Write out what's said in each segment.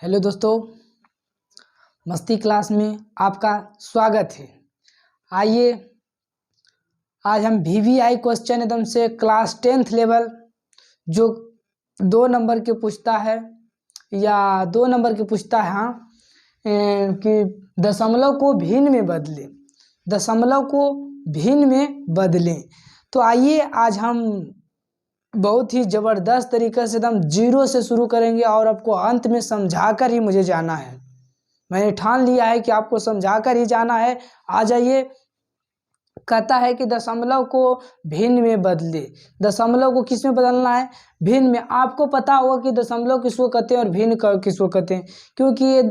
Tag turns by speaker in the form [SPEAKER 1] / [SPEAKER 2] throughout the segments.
[SPEAKER 1] Hello दोस्तों, मस्ती class में आपका स्वागत है। आइए आज हम VVI क्वेश्चन एकदम से क्लास 10th लेवल जो 2 नंबर के पूछता है या 2 नंबर के पूछता है कि दशमलव को भिन्न में बदलें, दशमलव को भिन्न में बदलें। तो आइए आज हम बहुत ही ज़बरदस्त तरीके से एकदम जीरो से शुरू करेंगे और आपको अंत में समझा कर ही मुझे जाना है। मैंने ठान लिया है कि आपको समझा कर ही जाना है। आ जाइए। कहता है कि दशमलव को भिन्न में बदले। दशमलव को किस में बदलना है? भिन्न में। आपको पता होगा कि दशमलव किसको कहते हैं और भिन्न किसको कहते हैं, क्योंकि ये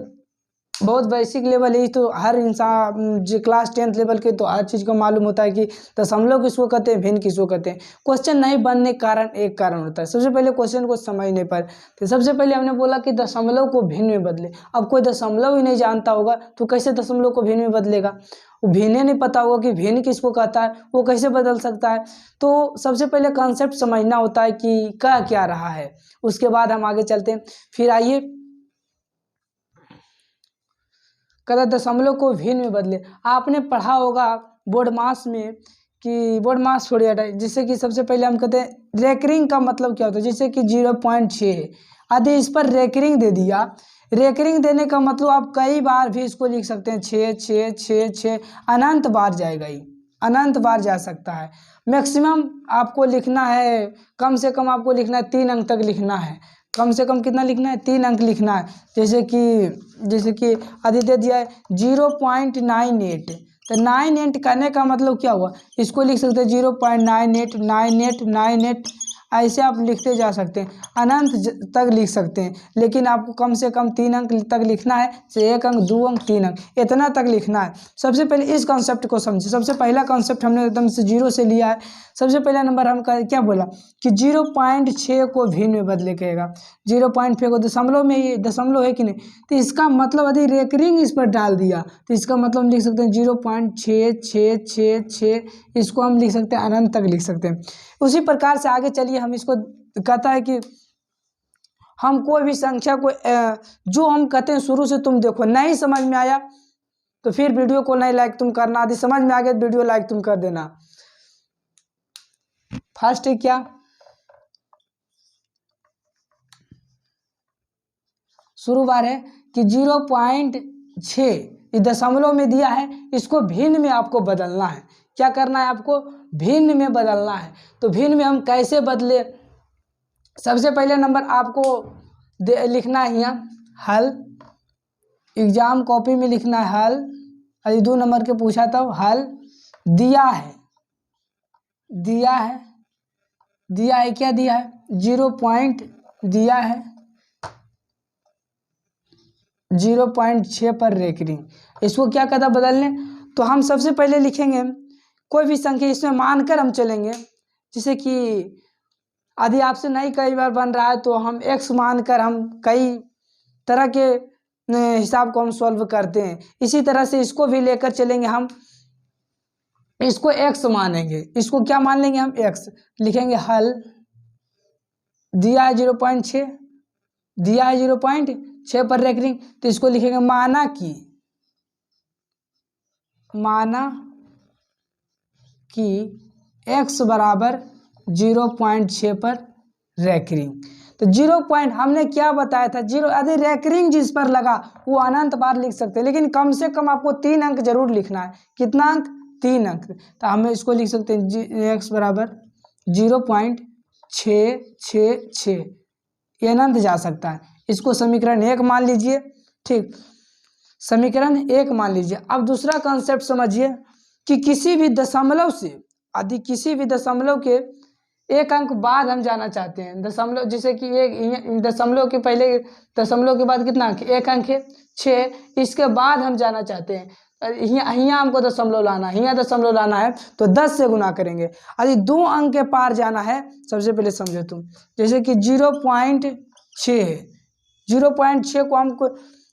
[SPEAKER 1] बहुत बेसिक लेवल है। तो हर इंसान जो क्लास 10th लेवल के तो हर चीज़ को मालूम होता है कि दशमलव किसको कहते हैं, भिन्न किसको कहते हैं। क्वेश्चन नहीं बनने के कारण एक कारण होता है। सबसे पहले क्वेश्चन को समझने पर तो सबसे पहले हमने बोला कि दशमलव को भिन्न में बदले। अब कोई दशमलव ही नहीं जानता होगा तो कैसे दशमलव को भिन्न में बदलेगा? वो भिन्न नहीं पता होगा कि भिन्न किसको कहता है, वो कैसे बदल सकता है। तो सबसे पहले कॉन्सेप्ट समझना होता है कि कह क्या रहा है, उसके बाद हम आगे चलते हैं। फिर आइए, कहता दशमलव को भिन्न में बदले। आपने पढ़ा होगा बोर्ड मास में कि बोर्ड मास छोड़िए हटाइए, जिससे कि सबसे पहले हम कहते हैं रेकरिंग का मतलब क्या होता है। जैसे कि 0.6 है, यदि इस पर रेकरिंग दे दिया, रेकरिंग देने का मतलब आप कई बार भी इसको लिख सकते हैं। 6 6 6 6 अनंत बार जाएगा, ये अनंत बार जा सकता है। मैक्सिमम आपको लिखना है, कम से कम आपको लिखना है 3 अंक तक लिखना है। कम से कम कितना लिखना है? 3 अंक लिखना है। जैसे कि यदि दे दिया है 0.98, तो 98 करने का मतलब क्या हुआ? इसको लिख सकते हैं 0.98 98 98, ऐसे आप लिखते जा सकते हैं, अनंत तक लिख सकते हैं। लेकिन आपको कम से कम 3 अंक तक लिखना है। से 1 अंक 2 अंक 3 अंक इतना तक लिखना है। सबसे पहले इस कॉन्सेप्ट को समझिए। सबसे पहला कॉन्सेप्ट हमने एकदम से जीरो से लिया है। सबसे पहला नंबर हम क्या बोला कि 0.6 को भिन्न में बदले कहेगा। 0.6 को दशमलव में, ये दशमलव है कि नहीं, तो इसका मतलब यदि रेकरिंग इस पर डाल दिया तो इसका मतलब हम लिख सकते हैं 0.6666, इसको हम लिख सकते हैं अनंत तक लिख सकते हैं। उसी प्रकार से आगे चलिए, हम इसको कहता है कि हम कोई भी संख्या को जो हम कहते हैं शुरू से तुम देखो, नहीं समझ में आया तो फिर वीडियो को नहीं लाइक तुम करना, यदि समझ में आ गया वीडियो लाइक तुम कर देना। फर्स्ट है क्या? शुरू बार है कि 0.6 ये दशमलव में दिया है, इसको भिन्न में आपको बदलना है। क्या करना है? आपको भिन्न में बदलना है। तो भिन्न में हम कैसे बदले? सबसे पहले नंबर आपको लिखना है यहाँ हल। एग्जाम कॉपी में लिखना है हल। यदि 2 नंबर के पूछा तो हल दिया है, दिया है, दिया है, क्या दिया है? 0 दिया है, 0.6 पर रेकरिंग। इसको क्या कहता बदलने? तो हम सबसे पहले लिखेंगे कोई भी संख्या, इसमें मानकर हम चलेंगे। जैसे कि यदि आपसे नहीं कई बार बन रहा है तो हम x मानकर हम कई तरह के हिसाब को हम सॉल्व करते हैं। इसी तरह से इसको भी लेकर चलेंगे हम, इसको x मानेंगे। इसको क्या मान लेंगे हम? x लिखेंगे हल। दिया है 0.6, दिया है 0.6 पर रेकरिंग, तो इसको लिखेंगे माना कि x बराबर 0.6 पर रेकरिंग। तो 0 हमने क्या बताया था? 0 यदि रेकरिंग जिस पर लगा वो अनंत बार लिख सकते हैं, लेकिन कम से कम आपको 3 अंक जरूर लिखना है। कितना अंक? 3 अंक। तो हम इसको लिख सकते हैं x बराबर 0.666, ये अनंत जा सकता है। इसको समीकरण 1 मान लीजिए। ठीक, समीकरण 1 मान लीजिए। अब दूसरा कॉन्सेप्ट समझिए कि किसी भी दशमलव से, यदि किसी भी दशमलव के 1 अंक बाद हम जाना चाहते हैं, दशमलव जैसे कि एक दशमलव के पहले, दशमलव के बाद कितना अंक? 1 अंक है 6, इसके बाद हम जाना चाहते हैं, यहाँ हमको दशमलव लाना है, यहाँ दशमलव लाना है, तो 10 से गुना करेंगे। यदि 2 अंक के पार जाना है, सबसे पहले समझो तुम, जैसे कि 0.6 है, 0.6 को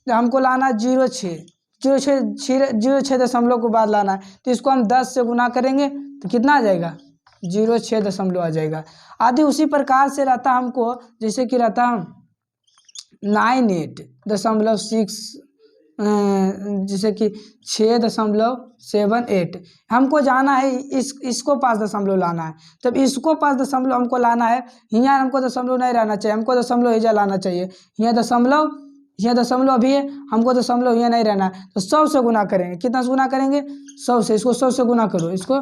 [SPEAKER 1] हमको लाना 0.6 दशमलव को बाद लाना है, तो इसको हम 10 से गुना करेंगे तो कितना आ जाएगा? 0.6 दशमलव आ जाएगा। आदि उसी प्रकार से रहता हमको, जैसे कि रहता 98 6.6 जैसे कि 6.78 हमको जाना है, इसको 5 दशमलव लाना है। जब इसको 5 दशमलव हमको लाना है, यहाँ हमको दशमलव नहीं रहना चाहिए, हमको दशमलव यहाँ लाना चाहिए। यहाँ दशमलव अभी है, हमको दशमलव यहाँ नहीं रहना है। तो 100 से गुना करेंगे। कितना से गुना करेंगे? 100 से। इसको 100 से गुना करो, इसको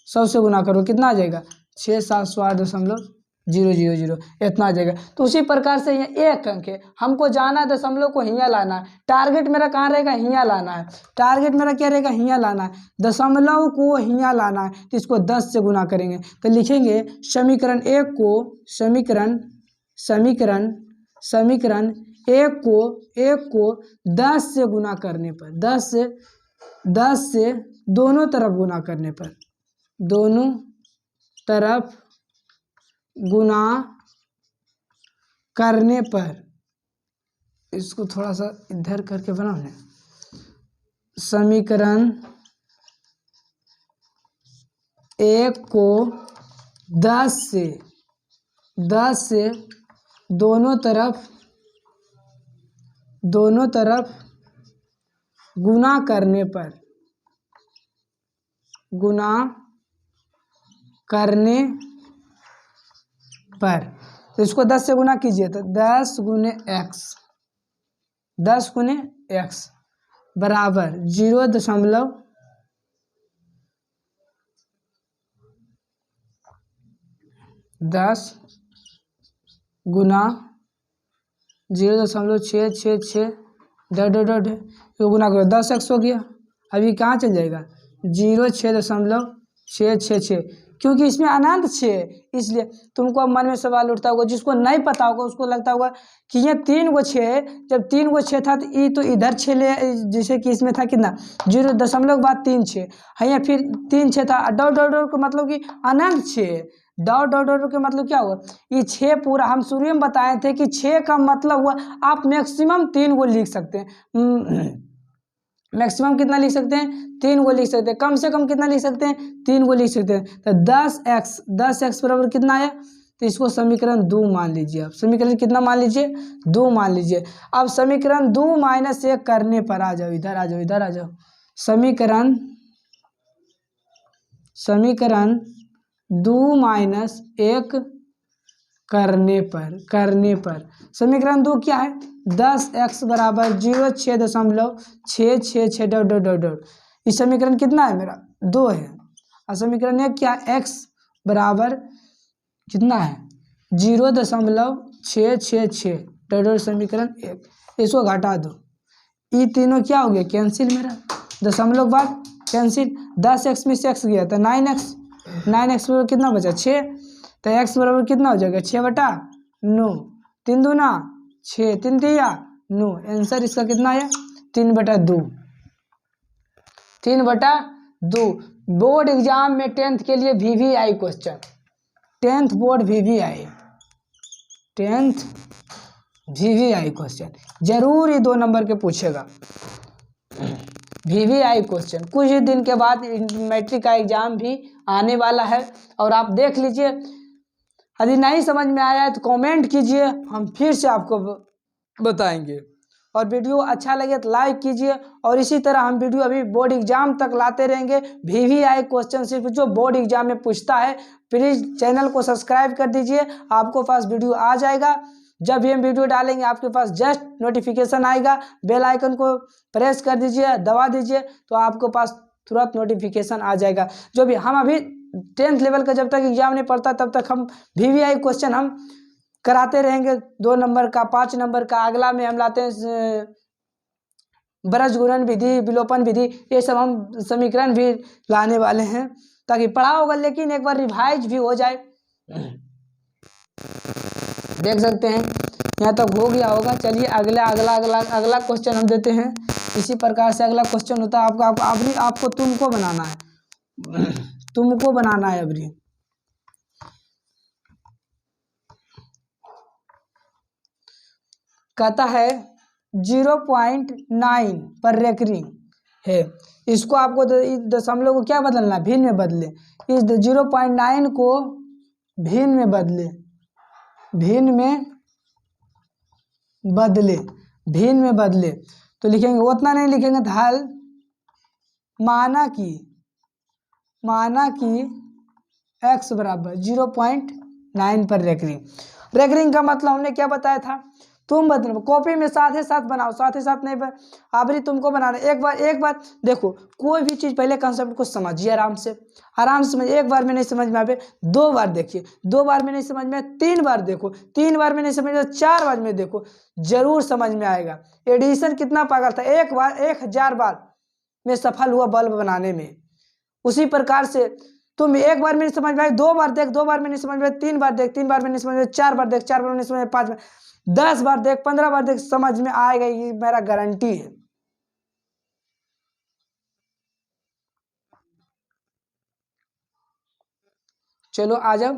[SPEAKER 1] 100 से गुना करो, कितना आ जाएगा? 6,708.000 इतना आ जाएगा। तो उसी प्रकार से ये एक अंक है, हमको जाना है, दशमलव को हियाँ लाना है। टारगेट मेरा कहाँ रहेगा? हियाँ लाना है। टारगेट मेरा क्या रहेगा? हियाँ लाना है, दशमलव को हियाँ लाना है। तो इसको 10 से गुना करेंगे। तो लिखेंगे समीकरण एक को समीकरण एक को 10 से गुना करने पर, 10 से दोनों तरफ गुना करने पर, दोनों तरफ गुना करने पर, इसको थोड़ा सा इधर करके बनाओ ना। समीकरण एक को 10 से दोनों तरफ गुना करने पर, तो इसको 10 से गुना कीजिए, तो 10 गुने x बराबर 10 गुना 0.666 तो गुना करो, 10x हो गया। अभी कहाँ चल जाएगा? 0.666, क्योंकि इसमें अनंत 6 है, इसलिए तुमको अब मन में सवाल उठता होगा, जिसको नहीं पता होगा उसको लगता होगा कि ये 3 गो 6 है। जब 3 गो 6 था तो इधर 6 ले, जैसे कि इसमें था कितना? 0 बाद 3 6 है, या फिर 3 6 था, डॉट का मतलब कि अनंत 6 है। डॉट का मतलब क्या हुआ? ये 6 पूरा, हम शुरू में बताए थे कि 6 का मतलब हुआ आप मैक्सिमम 3 गो लिख सकते हैं। मैक्सिमम कितना लिख सकते हैं? 3 गो लिख सकते हैं। कम से कम कितना लिख सकते हैं? 3 गो लिख सकते हैं। तो 10x बराबर कितना आया? तो इसको समीकरण 2 मान लीजिए। आप समीकरण कितना मान लीजिए? 2 मान लीजिए। अब समीकरण 2 - 1 करने पर आ जाओ, इधर आ जाओ। समीकरण 2 - 1 करने पर समीकरण 2 क्या है? 10x बराबर 0.666 ... इस समीकरण कितना है मेरा? 2 है। और समीकरण 1 क्या? x बराबर कितना है? 0.666 ... समीकरण 1। इसको घटा दो, ये तीनों क्या हो गया? कैंसिल। मेरा दशमलव बाद कैंसिल, 10x में से x गया तो 9x बराबर कितना बचा? 6। तो x बराबर कितना हो जाएगा? 6/9, 3 दूना 6, 3 तिया 9। आंसर इसका कितना आया? 3/2। बोर्ड एग्जाम में 10th के लिए VVI question, 10th board VVI question जरूर ही 2 नंबर के पूछेगा। VVI क्वेश्चन कुछ ही दिन के बाद मैट्रिक का एग्जाम भी आने वाला है, और आप देख लीजिए। यदि नहीं समझ में आया है तो कमेंट कीजिए, हम फिर से आपको बताएंगे। और वीडियो अच्छा लगे तो लाइक कीजिए, और इसी तरह हम वीडियो अभी बोर्ड एग्जाम तक लाते रहेंगे। VVI क्वेश्चन सिर्फ जो बोर्ड एग्जाम में पूछता है। प्लीज़ चैनल को सब्सक्राइब कर दीजिए, आपको पास वीडियो आ जाएगा। जब भी हम वीडियो डालेंगे आपके पास जस्ट नोटिफिकेशन आएगा। बेल आइकन को प्रेस कर दीजिए, दबा दीजिए, तो आपको पास तुरंत नोटिफिकेशन आ जाएगा। जो भी हम अभी 10th लेवल का जब तक एग्जाम नहीं पढ़ता तब तक हम VVI क्वेश्चन हम कराते रहेंगे। 2 नंबर का, 5 नंबर का। अगला में हम लाते हैं ब्रज गुणन विधि, विलोपन विधि, ये सब हम समीकरण भी लाने वाले हैं, ताकि पढ़ा होगा लेकिन एक बार रिवाइज भी हो जाए। देख सकते हैं यहाँ तक हो गया होगा। चलिए अगला क्वेश्चन हम देते हैं। इसी प्रकार से अगला क्वेश्चन होता है आपको तुमको बनाना है। तुमको बनाना है अभी। कहता है 0.9 पर रेकरिंग है। इसको आपको दशमलव को क्या बदलना? भिन्न में बदले। इस 0.9 को भिन्न में बदले। भिन्न में बदले तो लिखेंगे, उतना नहीं लिखेंगे तो हल माना कि x बराबर 0.9 पर रेकरिंग का मतलब हमने क्या बताया था, तुम बदलो कॉपी में साथ ही साथ बनाओ, साथ ही साथ नहीं अभी तुमको बनाना। एक बार देखो, कोई भी चीज़ पहले कंसेप्ट को समझिए आराम से समझिए। एक बार में नहीं समझ में आवे 2 बार देखिए, 2 बार में नहीं समझ में 3 बार देखो, 3 बार में नहीं समझ में 4 बार में देखो, जरूर समझ में आएगा। एडिशन कितना पागल था, 1000 बार में सफल हुआ बल्ब बनाने में। उसी प्रकार से तुम एक बार में नहीं समझ में आए 2 बार देख, 2 बार में नहीं समझ में 3 बार देख, 3 बार में नहीं समझ में 4 बार देख, 4 बार में नहीं समझ में 5 बार, 10 बार देख, 15 बार देख, समझ में आएगा, ये मेरा गारंटी है। चलो आ जाओ।